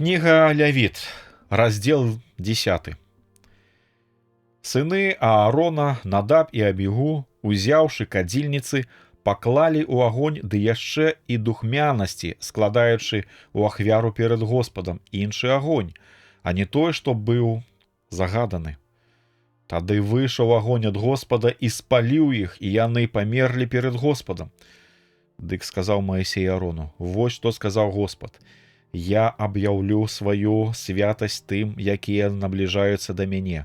Книга Лявит, раздел 10. Сыны Аарона, Надаб і Абігу, узяўшы кадзільніцы, паклалі ў агонь ды яшчэ і духмянасці, складаючы ў ахвяру перад Господам іншы агонь, а не той, што быў загаданы. Тады выйшаў агонь ад Господа і спаліў іх, і яны памерлі перад Господам. Дык сказаў Маісей Аарону: «Вось што сказаў Господ: я аб'яўлю сваю святасць тым, якія набліжаюцца да мяне,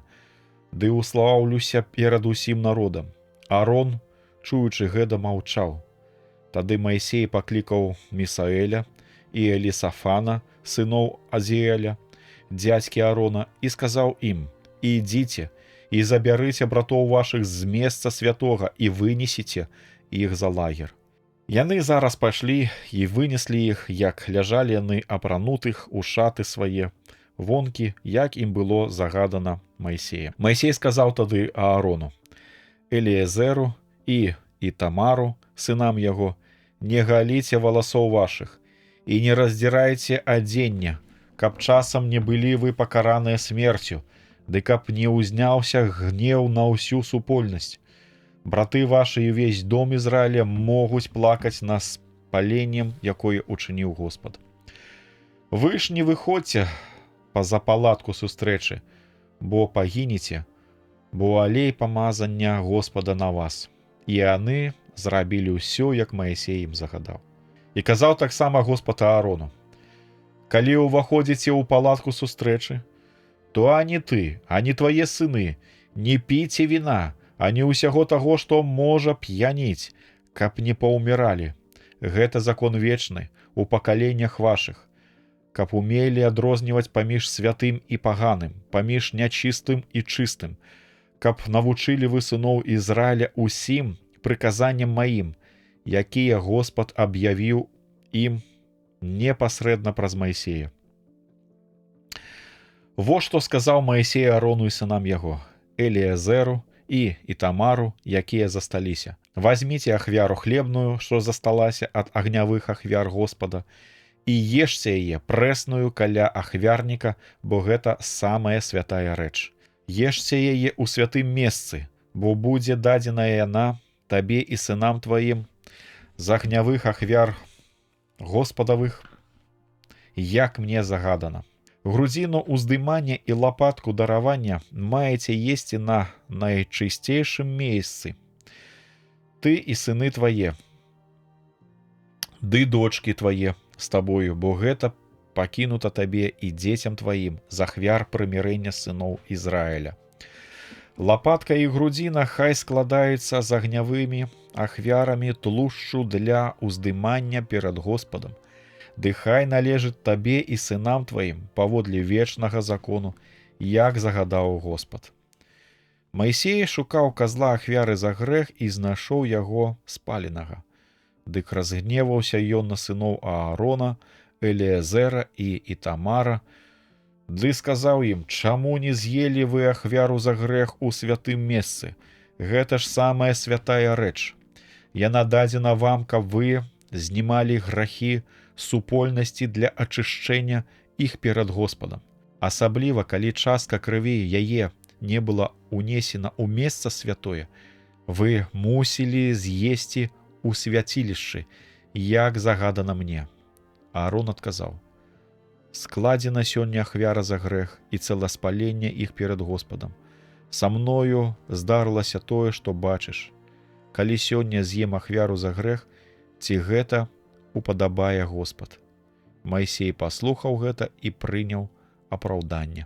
ды услаўлюся перад усім народам». Аарон, чуючы гэта, маўчаў. Тады Маісей паклікаў Місаэля і Элісафана, сыноў Азіэля, дзядзькі Аарона, і сказаў ім: «Ідзіце і забярыце братоў вашых з месца святога і вынесіце іх за лагер». Яны зараз пайшлі і вынеслі іх, як ляжалі яны апранутых у шаты свае, вонкі, як ім было загадана Маісея. Маісей сказаў тады Аарону, Эліезеру і Ітамару, сынам яго: «Не галіце валасоў вашых і не раздзірайце адзення, каб часам не былі вы пакараныя смерцю, ды каб не ўзняўся гнеў на ўсю супольнасць. Браты вашы і ўвесь дом Ізраіля могуць плакаць над спаленнем, якое учыніў Господ. Вы ж не выходзьце па-за палатку сустрэчы, бо пагінеце, бо алей памазання Господа на вас». І яны зрабілі ўсё, як Маісей ім загадаў. І казаў таксама Господ Аарону: «Калі ўваходзіце ў палатку сустрэчы, то ані ты, ані твае сыны не піце віна, ані ўсяго таго, што можа п'яніць, каб не паўміралі. Гэта закон вечны у пакаленнях вашых, каб умелі адрозніваць паміж святым і паганым, паміж нячыстым і чыстым, каб навучылі вы сыноў Ізраіля усім прыказанням маім, якія Господ аб'явіў ім непасрэдна праз Маісея». Во што сказаў Маісей Аарону і сынам яго, Эліезеру і Ітамару, якія засталіся: «Вазьміце ахвяру хлебную, што засталася ад агнявых ахвяр Господа, і ешце яе прэсную каля ахвярніка, бо гэта самая святая рэч. Ешце яе ў святым месцы, бо будзе дадзеная яна табе і сынам тваім з агнявых ахвяр Господавых, як мне загадана. Грудзіну ўздымання і лапатку даравання маеце есці на найчысцейшым месцы. Ты і сыны твае, ды дочкі твае з табою, бо гэта пакінута табе і дзецям тваім з ахвяр прымірэння сыноў Ізраіля. Лапатка і грудзіна хай складаюцца з агнявымі ахвярамі тлушчу для ўздымання перад Господам. Ды хай належыць табе і сынам тваім паводле вечнага закону, як загадаў Господ». Маісей шукаў казла ахвяры за грэх і знайшоў яго спаленага. Дык разгневаўся ён на сыноў Аарона, Эліезера і Ітамара, ды сказаў ім: «Чаму не з'елі вы ахвяру за грэх у святым месцы? Гэта ж самая святая рэч. Яна дадзена вам, каб вы знімалі грахі супольнасці для ачышчэння іх перад Господам. Асабліва, калі частка крыві яе не была унесена ў месца святое, вы мусілі з'есці ў свяцілішчы, як загадана мне». Аарон адказаў: «Складзена сёння ахвяра за грэх і цэласпаленне іх перад Господам. Са мною здарылася тое, што бачыш. Калі сёння з'ем ахвяру за грэх, ці гэта упадабае Господ». Маісей паслухаў гэта і прыняў апраўданне.